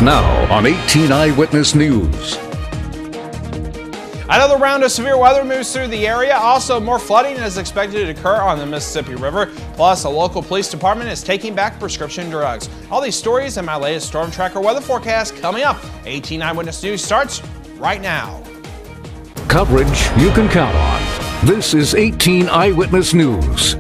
Now on 18 Eyewitness News. Another round of severe weather moves through the area. Also, more flooding is expected to occur on the Mississippi River. Plus, a local police department is taking back prescription drugs. All these stories and my latest Storm Tracker weather forecast coming up. 18 Eyewitness News starts right now. Coverage you can count on. This is 18 Eyewitness News.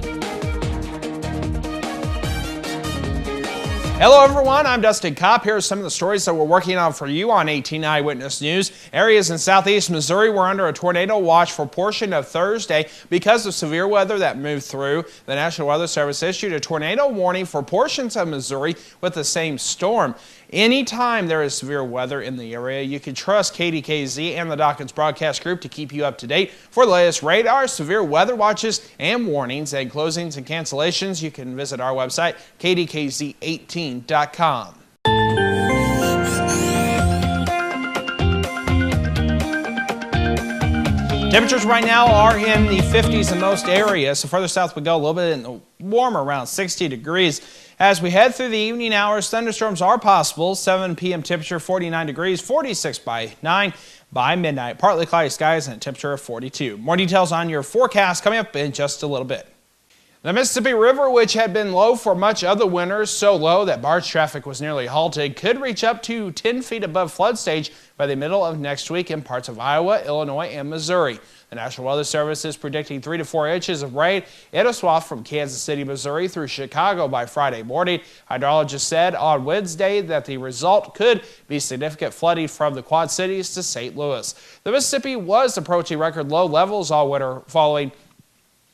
Hello everyone, I'm Dustin Kopp. Here are some of the stories that we're working on for you on 18 Eyewitness News. Areas in southeast Missouri were under a tornado watch for a portion of Thursday because of severe weather that moved through. The National Weather Service issued a tornado warning for portions of Missouri with the same storm. Anytime there is severe weather in the area, you can trust KDKZ and the Dawkins Broadcast Group to keep you up to date. For the latest radar, severe weather watches, and warnings and closings and cancellations, you can visit our website, kdkz18.com. Temperatures right now are in the 50s in most areas. So further south we go, a little bit warmer, around 60 degrees. As we head through the evening hours, thunderstorms are possible. 7 p.m. temperature 49 degrees, 46 by 9. By midnight, partly cloudy skies and a temperature of 42. More details on your forecast coming up in just a little bit. The Mississippi River, which had been low for much of the winter, so low that barge traffic was nearly halted, could reach up to 10 feet above flood stage by the middle of next week in parts of Iowa, Illinois, and Missouri. The National Weather Service is predicting 3 to 4 inches of rain in a swath from Kansas City, Missouri through Chicago by Friday morning. Hydrologists said on Wednesday that the result could be significant flooding from the Quad Cities to St. Louis. The Mississippi was approaching record low levels all winter following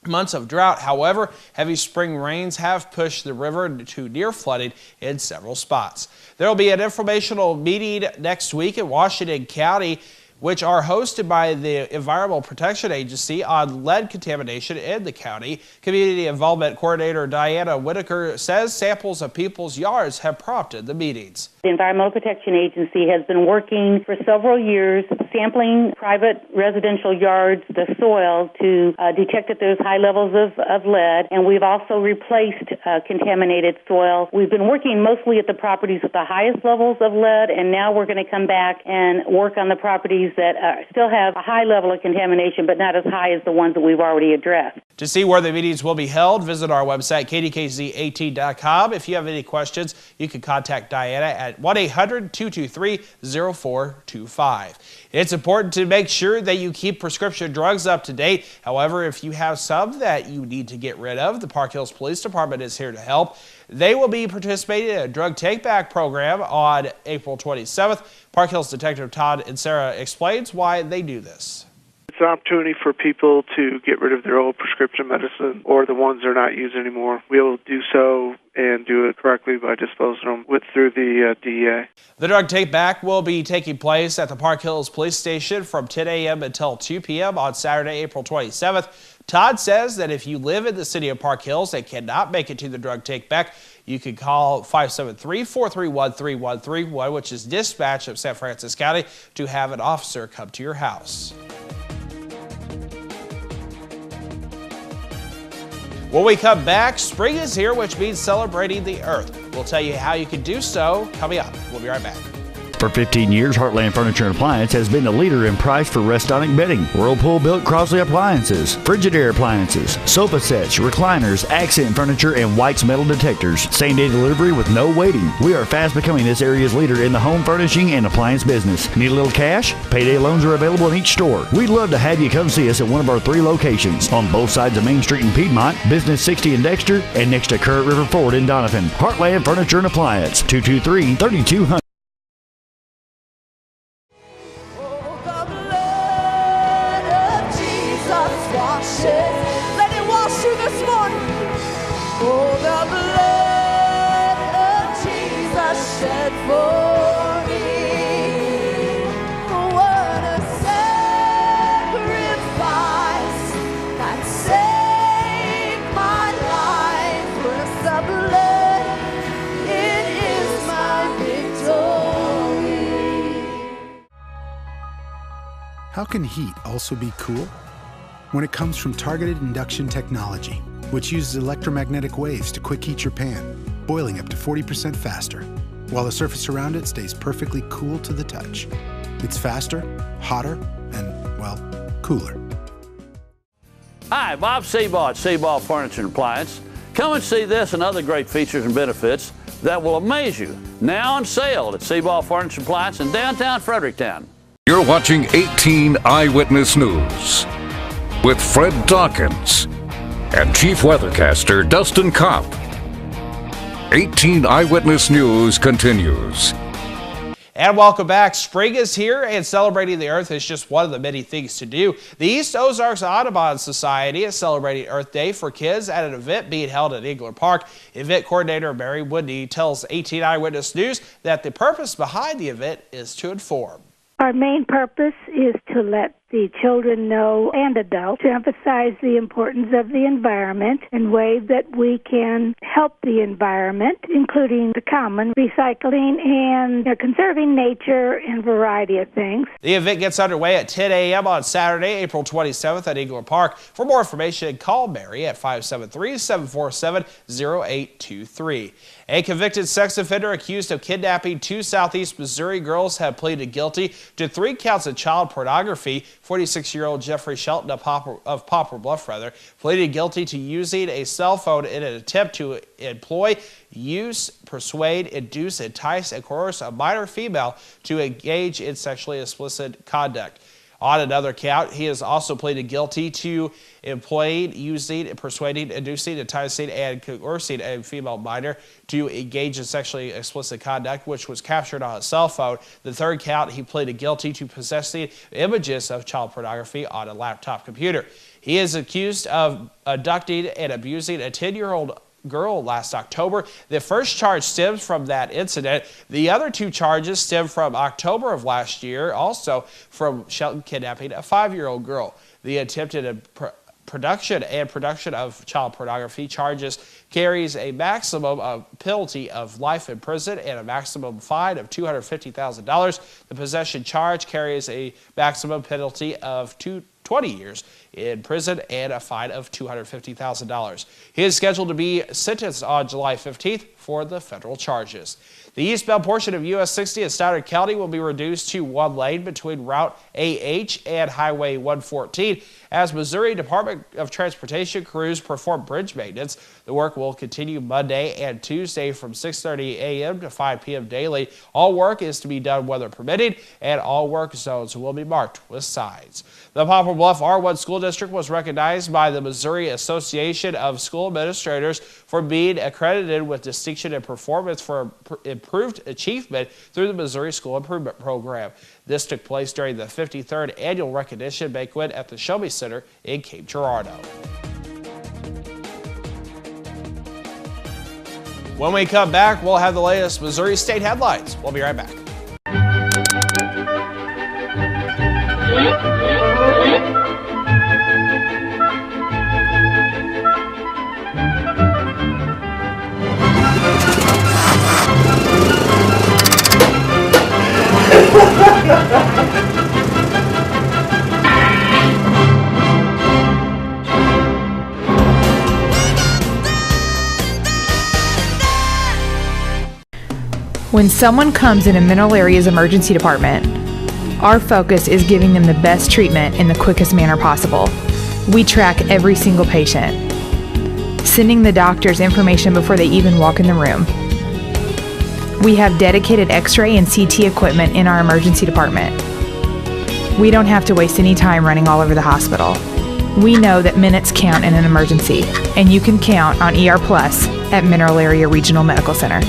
months of drought. However, heavy spring rains have pushed the river to near flooding in several spots. There will be an informational meeting next week in Washington County, which are hosted by the Environmental Protection Agency on lead contamination in the county. Community Involvement Coordinator Diana Whitaker says samples of people's yards have prompted the meetings. The Environmental Protection Agency has been working for several years sampling private residential yards, the soil, to detect that there's high levels of lead, and we've also replaced contaminated soil. We've been working mostly at the properties with the highest levels of lead, and now we're going to come back and work on the properties that still have a high level of contamination, but not as high as the ones that we've already addressed. To see where the meetings will be held, visit our website, kdkz18.com. If you have any questions, you can contact Diana at 1-800-223-0425. It's important to make sure that you keep prescription drugs up to date. However, if you have some that you need to get rid of, the Park Hills Police Department is here to help. They will be participating in a drug take-back program on April 27th. Park Hills Detective Todd and Sarah explains why they do this. It's an opportunity for people to get rid of their old prescription medicine or the ones they're not using anymore. We'll do so and do it correctly by disposing them through the DEA. The drug take-back will be taking place at the Park Hills Police Station from 10 a.m. until 2 p.m. on Saturday, April 27th. Todd says that if you live in the city of Park Hills and cannot make it to the drug take-back, you can call 573-431-3131, which is dispatch of San Francisco County, to have an officer come to your house. When we come back, spring is here, which means celebrating the earth. We'll tell you how you can do so coming up. We'll be right back. For 15 years, Heartland Furniture and Appliance has been the leader in price for Restonic bedding. Whirlpool built Crosley appliances, Frigidaire appliances, sofa sets, recliners, accent furniture, and White's metal detectors. Same-day delivery with no waiting. We are fast becoming this area's leader in the home furnishing and appliance business. Need a little cash? Payday loans are available in each store. We'd love to have you come see us at one of our 3 locations on both sides of Main Street in Piedmont, Business 60 in Dexter, and next to Current River Ford in Donovan. Heartland Furniture and Appliance, 223-3200. Let it wash you this morning. Oh, the blood of Jesus shed for me. What a sacrifice that saved my life. With the blood, it is my victory. How can heat also be cool? When it comes from targeted induction technology, which uses electromagnetic waves to quick heat your pan, boiling up to 40% faster. while the surface around it stays perfectly cool to the touch. It's faster, hotter, and, well, cooler. Hi, Bob Seabaugh at Seabaugh Furniture and Appliance. Come and see this and other great features and benefits that will amaze you. Now on sale at Seabaugh Furniture and Appliance in downtown Fredericktown. You're watching 18 Eyewitness News with Fred Dawkins and Chief Weathercaster Dustin Kopp. 18 Eyewitness News continues. And welcome back. Spring is here, and celebrating the Earth is just one of the many things to do. The East Ozarks Audubon Society is celebrating Earth Day for kids at an event being held at Engler Park. Event coordinator Mary Woodney tells 18 Eyewitness News that the purpose behind the event is to inform. Our main purpose is to let the children know and adults to emphasize the importance of the environment and ways that we can help the environment, including the common recycling and conserving nature and a variety of things. The event gets underway at 10 a.m. on Saturday, April 27th at Engler Park. For more information, call Mary at 573-747-0823. A convicted sex offender accused of kidnapping 2 Southeast Missouri girls have pleaded guilty to 3 counts of child pornography. 46-year-old Jeffrey Shelton of Poplar Bluff pleaded guilty to using a cell phone in an attempt to employ, use, persuade, induce, entice, and coerce a minor female to engage in sexually explicit conduct. On another count, he has also pleaded guilty to employing, using, persuading, inducing, enticing, and coercing a female minor to engage in sexually explicit conduct, which was captured on a cell phone. The third count, he pleaded guilty to possessing images of child pornography on a laptop computer. He is accused of abducting and abusing a 10-year-old girl last October. The first charge stems from that incident. The other 2 charges stem from October of last year, also from Shelton kidnapping a 5-year-old girl. The attempted production of child pornography charges carries a maximum of penalty of life in prison and a maximum fine of $250,000. The possession charge carries a maximum penalty of 20 years in prison and a fine of $250,000. He is scheduled to be sentenced on July 15th for the federal charges. The eastbound portion of US 60 in Stoddard County will be reduced to 1 lane between Route AH and Highway 114 as Missouri Department of Transportation crews perform bridge maintenance. The work will continue Monday and Tuesday from 6:30 a.m. to 5 p.m. daily. All work is to be done weather permitting, and all work zones will be marked with signs. The Poplar Bluff R1 School District was recognized by the Missouri Association of School Administrators for being accredited with distinction and performance for improved achievement through the Missouri School Improvement Program. This took place during the 53rd Annual Recognition Banquet at the Show Me Center in Cape Girardeau. When we come back, we'll have the latest Missouri State headlines. We'll be right back. When someone comes in a Mineral Area's emergency department, our focus is giving them the best treatment in the quickest manner possible. We track every single patient, sending the doctors information before they even walk in the room. We have dedicated X-ray and CT equipment in our emergency department. We don't have to waste any time running all over the hospital. We know that minutes count in an emergency, and you can count on ER Plus at Mineral Area Regional Medical Center.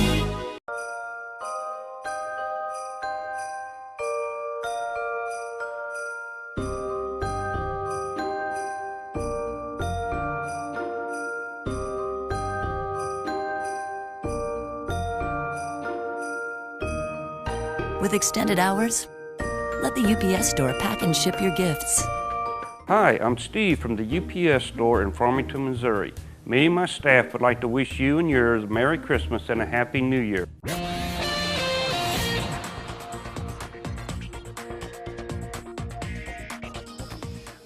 With extended hours, let the UPS store pack and ship your gifts. Hi, I'm Steve from the UPS store in Farmington, Missouri. Me and my staff would like to wish you and yours a Merry Christmas and a Happy New Year.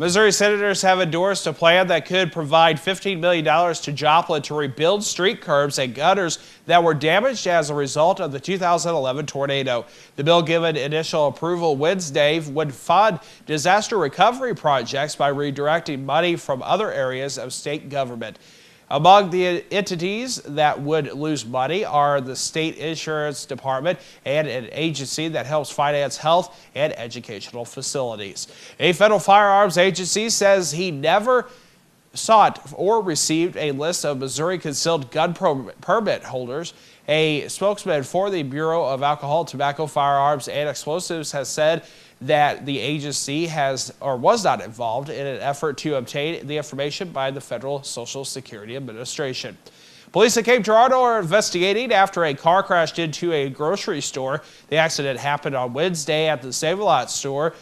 Missouri senators have endorsed a plan that could provide $15 million to Joplin to rebuild street curbs and gutters that were damaged as a result of the 2011 tornado. The bill, given initial approval Wednesday, would fund disaster recovery projects by redirecting money from other areas of state government. Among the entities that would lose money are the State Insurance Department and an agency that helps finance health and educational facilities. A federal firearms agency says he never sought or received a list of Missouri concealed gun permit holders. A spokesman for the Bureau of Alcohol, Tobacco, Firearms, and Explosives has said that the agency was not involved in an effort to obtain the information by the Federal Social Security Administration. Police at Cape Girardeau are investigating after a car crashed into a grocery store. The accident happened on Wednesday at the Save-A-Lot store.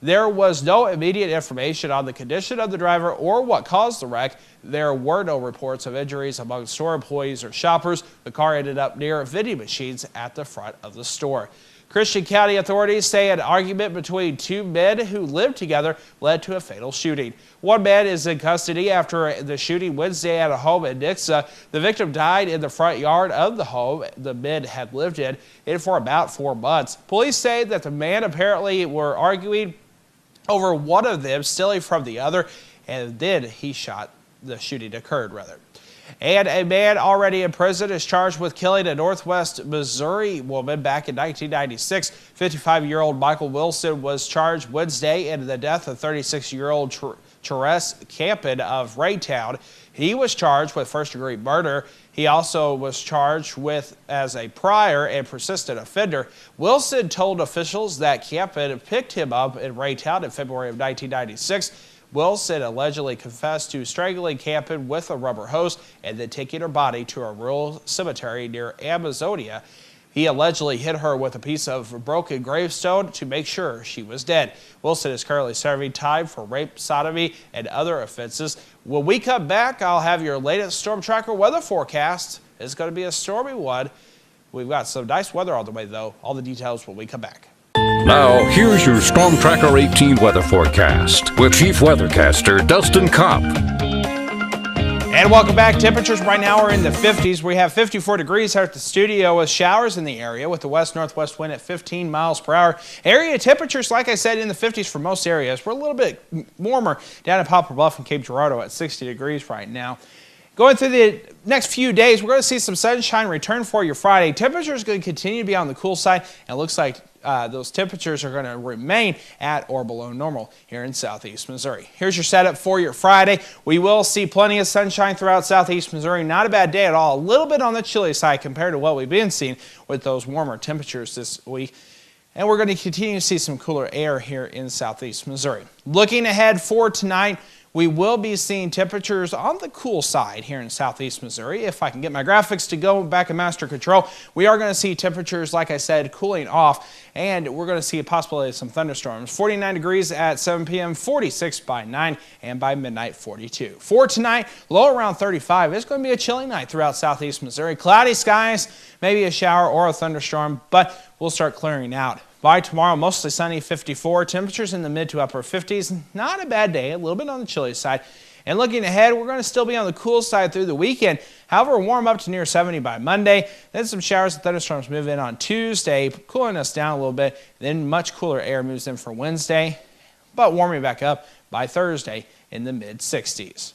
There was no immediate information on the condition of the driver or what caused the wreck. There were no reports of injuries among store employees or shoppers. The car ended up near vending machines at the front of the store. Christian County authorities say an argument between two men who lived together led to a fatal shooting. One man is in custody after the shooting Wednesday at a home in Nixa. The victim died in the front yard of the home the men had lived in for about 4 months. Police say that the men apparently were arguing over one of them stealing from the other, and then the shooting occurred. And a man already in prison is charged with killing a Northwest Missouri woman back in 1996. 55-year-old Michael Wilson was charged Wednesday in the death of 36-year-old Therese Campen of Raytown. He was charged with first-degree murder. He also was charged as a prior and persistent offender. Wilson told officials that Campen picked him up in Raytown in February of 1996. Wilson allegedly confessed to strangling Campen with a rubber hose and then taking her body to a rural cemetery near Amazonia. He allegedly hit her with a piece of broken gravestone to make sure she was dead. Wilson is currently serving time for rape, sodomy, and other offenses. When we come back, I'll have your latest Storm Tracker weather forecast. It's going to be a stormy one. We've got some nice weather on the way, though. All the details when we come back. Now, here's your Storm Tracker 18 weather forecast with Chief Weathercaster Dustin Kopp. And welcome back. Temperatures right now are in the 50s. We have 54 degrees here at the studio with showers in the area with the west-northwest wind at 15 miles per hour. Area temperatures, like I said, in the 50s for most areas. We're a little bit warmer down at Poplar Bluff and Cape Girardeau at 60 degrees right now. Going through the next few days, we're going to see some sunshine return for your Friday. Temperatures are going to continue to be on the cool side, and it looks like those temperatures are going to remain at or below normal here in southeast Missouri. Here's your setup for your Friday. We will see plenty of sunshine throughout southeast Missouri. Not a bad day at all. A little bit on the chilly side compared to what we've been seeing with those warmer temperatures this week. And we're going to continue to see some cooler air here in southeast Missouri. Looking ahead for tonight, we will be seeing temperatures on the cool side here in southeast Missouri. If I can get my graphics to go back in master control, we are going to see temperatures, like I said, cooling off, and we're going to see a possibility of some thunderstorms. 49 degrees at 7 p.m., 46 by 9, and by midnight, 42. For tonight, low around 35. It's going to be a chilly night throughout southeast Missouri. Cloudy skies, maybe a shower or a thunderstorm, but we'll start clearing out. By tomorrow, mostly sunny, 54. Temperatures in the mid to upper 50s. Not a bad day, a little bit on the chilly side. And looking ahead, we're going to still be on the cool side through the weekend. However, warm up to near 70 by Monday. Then some showers and thunderstorms move in on Tuesday, cooling us down a little bit. Then much cooler air moves in for Wednesday, but warming back up by Thursday in the mid 60s.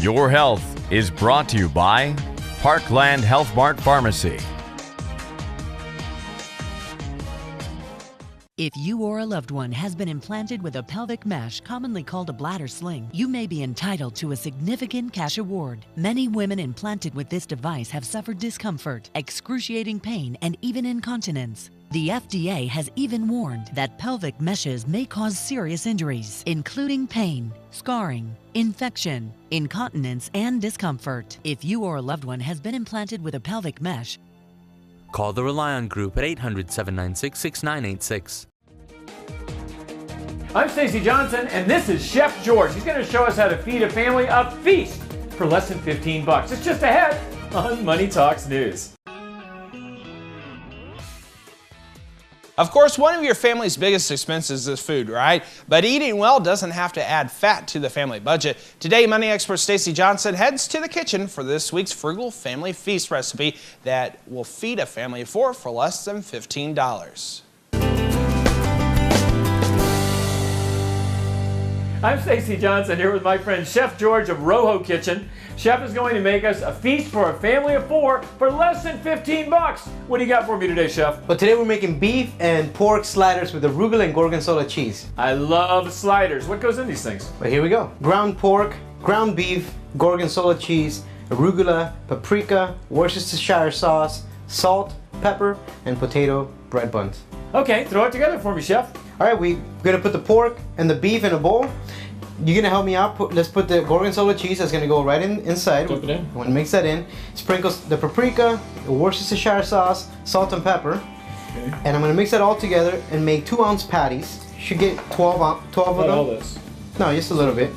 Your health is brought to you by Parkland Health Mart Pharmacy. If you or a loved one has been implanted with a pelvic mesh, commonly called a bladder sling, you may be entitled to a significant cash award. Many women implanted with this device have suffered discomfort, excruciating pain, and even incontinence. The FDA has even warned that pelvic meshes may cause serious injuries, including pain, scarring, infection, incontinence, and discomfort. If you or a loved one has been implanted with a pelvic mesh, call the Relion Group at 800-796-6986. I'm Stacey Johnson, and this is Chef George. He's going to show us how to feed a family a feast for less than $15. It's just ahead on Money Talks News. Of course, one of your family's biggest expenses is food, right? But eating well doesn't have to add fat to the family budget. Today, money expert Stacy Johnson heads to the kitchen for this week's frugal family feast recipe that will feed a family of 4 for less than $15. I'm Stacy Johnson here with my friend Chef George of Rojo Kitchen. Chef is going to make us a feast for a family of 4 for less than 15 bucks. What do you got for me today, Chef? Well, today we're making beef and pork sliders with arugula and gorgonzola cheese. I love sliders. What goes in these things? Well, here we go. Ground pork, ground beef, gorgonzola cheese, arugula, paprika, Worcestershire sauce, salt, pepper, and potato bread buns. Okay, throw it together for me, Chef. All right, we're gonna put the pork and the beef in a bowl. You're gonna help me out. Let's put the gorgonzola cheese that's gonna go right inside. Dump it in. I wanna mix that in. Sprinkle the paprika, the Worcestershire sauce, salt and pepper. Okay. And I'm gonna mix that all together and make 2-ounce patties. Should get 12 of them. All this. No, just a little bit.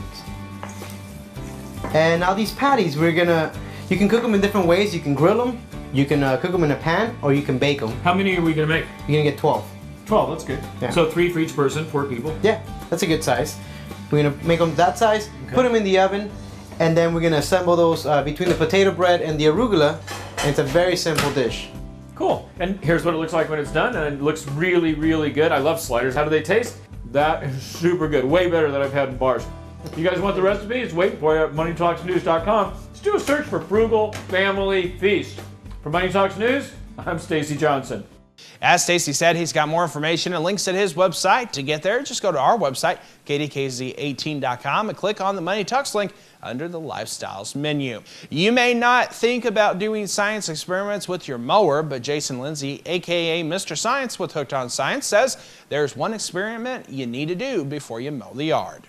And now these patties, you can cook them in different ways. You can grill them, you can cook them in a pan, or you can bake them. How many are we gonna make? You're gonna get 12. 12, that's good. Yeah. So 3 for each person, 4 people. Yeah, that's a good size. We're gonna make them that size, put them in the oven, and then we're gonna assemble those between the potato bread and the arugula, and it's a very simple dish. Cool, and here's what it looks like when it's done, and it looks really, really good. I love sliders. How do they taste? That is super good, way better than I've had in bars. If you guys want the recipe, it's waiting for you at moneytalksnews.com. Just do a search for Frugal Family Feast. For Money Talks News, I'm Stacy Johnson. As Stacy said, he's got more information and links at his website. To get there, just go to our website, KDKZ18.com, and click on the Money Talks link under the Lifestyles menu. You may not think about doing science experiments with your mower, but Jason Lindsay, aka Mr. Science with Hooked on Science, says there's one experiment you need to do before you mow the yard.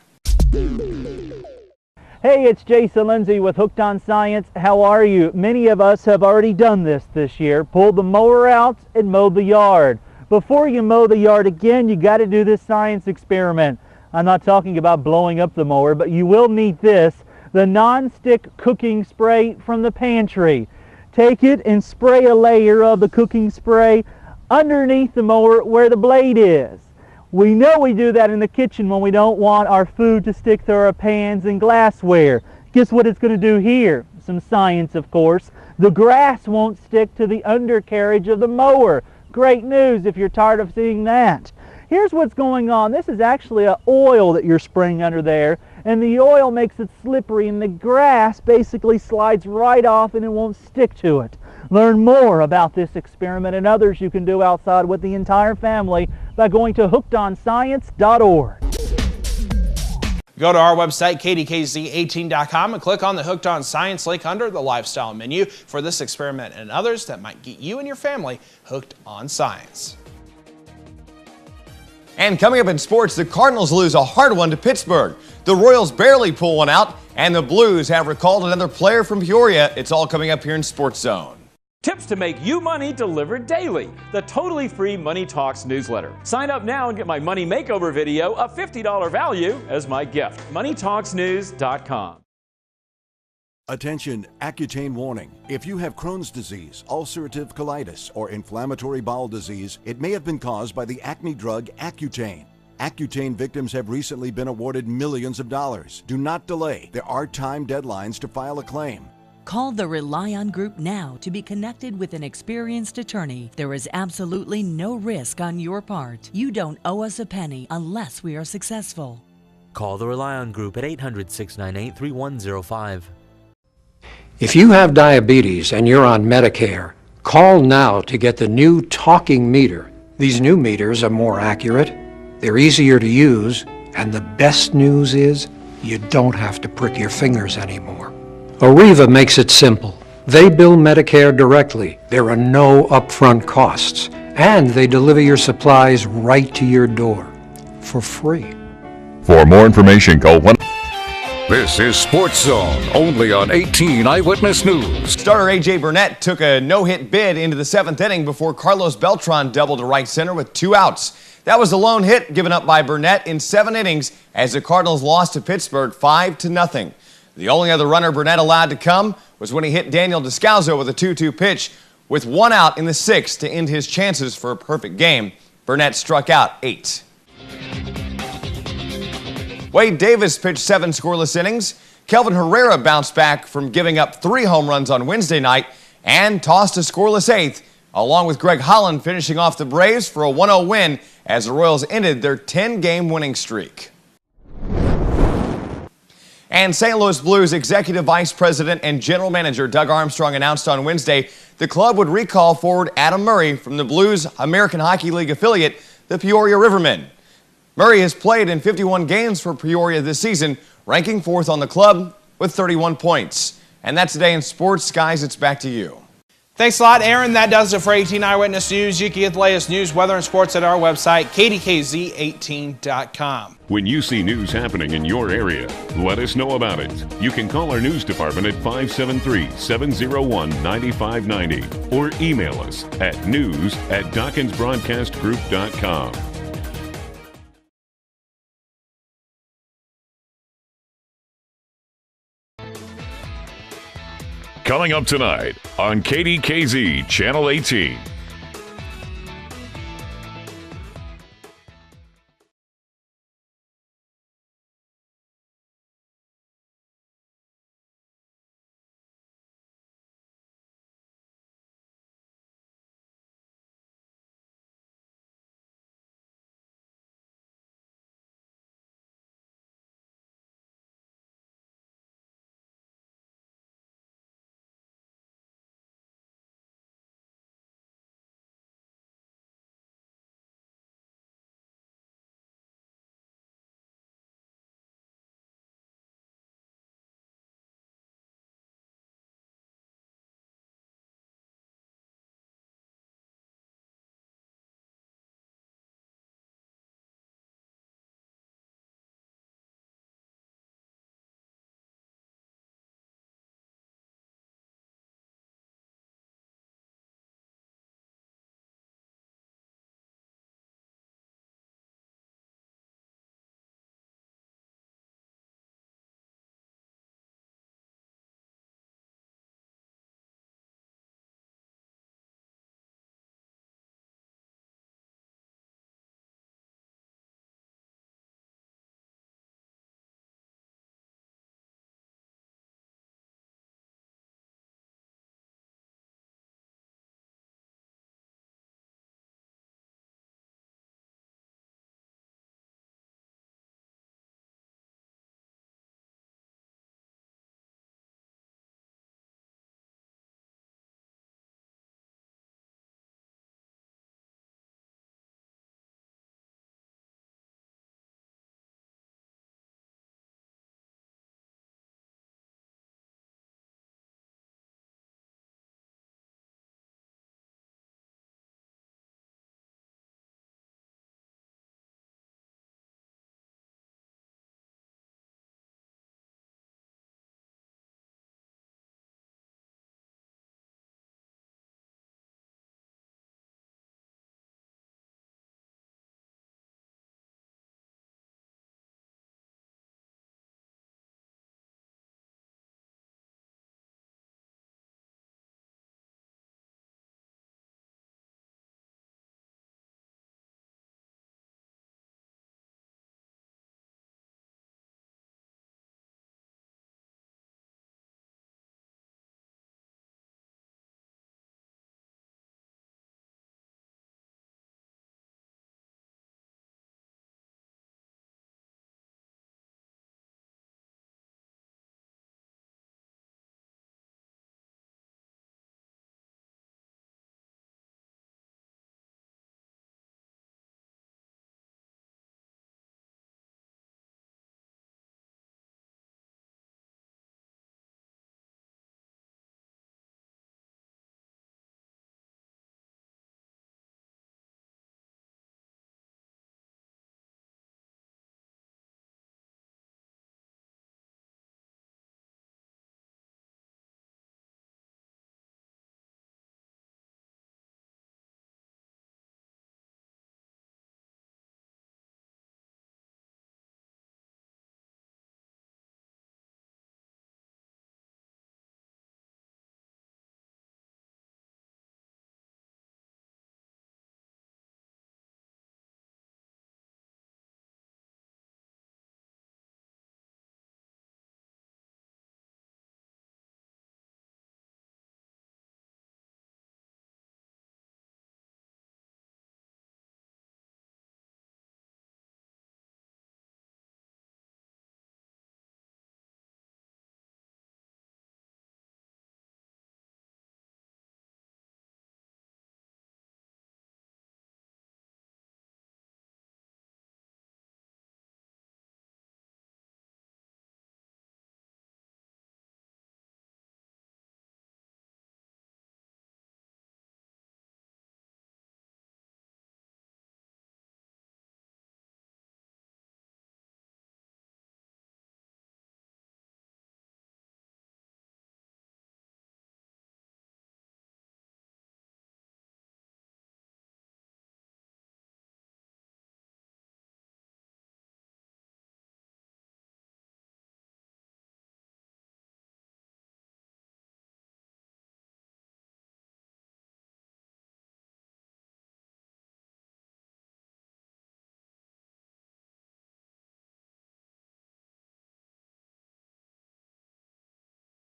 Hey, it's Jason Lindsay with Hooked on Science. How are you? Many of us have already done this year. Pulled the mower out and mowed the yard. Before you mow the yard again, you got to do this science experiment. I'm not talking about blowing up the mower, but you will need this, the non-stick cooking spray from the pantry. Take it and spray a layer of the cooking spray underneath the mower where the blade is. We know we do that in the kitchen when we don't want our food to stick to our pans and glassware. Guess what it's going to do here? Some science, of course. The grass won't stick to the undercarriage of the mower. Great news if you're tired of seeing that. Here's what's going on. This is actually an oil that you're spraying under there, and the oil makes it slippery, and the grass basically slides right off and it won't stick to it. Learn more about this experiment and others you can do outside with the entire family by going to hookedonscience.org. Go to our website, KDKZ18.com, and click on the Hooked on Science link under the Lifestyle menu for this experiment and others that might get you and your family hooked on science. And coming up in sports, the Cardinals lose a hard one to Pittsburgh. The Royals barely pull one out, and the Blues have recalled another player from Peoria. It's all coming up here in Sports Zone. Tips to make you money delivered daily. The totally free Money Talks newsletter. Sign up now and get my money makeover video, a $50 value, as my gift. MoneyTalksNews.com. Attention, Accutane warning. If you have Crohn's disease, ulcerative colitis, or inflammatory bowel disease, it may have been caused by the acne drug Accutane. Accutane victims have recently been awarded millions of dollars. Do not delay. There are time deadlines to file a claim. Call the Rely On Group now to be connected with an experienced attorney. There is absolutely no risk on your part. You don't owe us a penny unless we are successful. Call the Rely On Group at 800-698-3105. If you have diabetes and you're on Medicare, call now to get the new talking meter. These new meters are more accurate, they're easier to use, and the best news is you don't have to prick your fingers anymore. Arriva makes it simple. They bill Medicare directly. There are no upfront costs, and they deliver your supplies right to your door for free. For more information, call 1. This is Sports Zone, only on 18 Eyewitness News. Starter A.J. Burnett took a no-hit bid into the 7th inning before Carlos Beltran doubled to right center with 2 outs. That was the lone hit given up by Burnett in 7 innings as the Cardinals lost to Pittsburgh 5-0. The only other runner Burnett allowed to come was when he hit Daniel Descalzo with a 2-2 pitch with 1 out in the 6th to end his chances for a perfect game. Burnett struck out 8. Wade Davis pitched 7 scoreless innings. Kelvin Herrera bounced back from giving up 3 home runs on Wednesday night and tossed a scoreless 8th, along with Greg Holland finishing off the Braves for a 1-0 win as the Royals ended their 10-game winning streak. And St. Louis Blues Executive Vice President and General Manager Doug Armstrong announced on Wednesday the club would recall forward Adam Murray from the Blues American Hockey League affiliate, the Peoria Rivermen. Murray has played in 51 games for Peoria this season, ranking 4th on the club with 31 points. And that's Today in Sports. Guys, it's back to you. Thanks a lot, Aaron. That does it for 18 Eyewitness News. You can get the latest news, weather, and sports at our website, KDKZ18.com. When you see news happening in your area, let us know about it. You can call our news department at 573-701-9590 or email us at news@DawkinsBroadcastGroup.com. Coming up tonight on KDKZ Channel 18.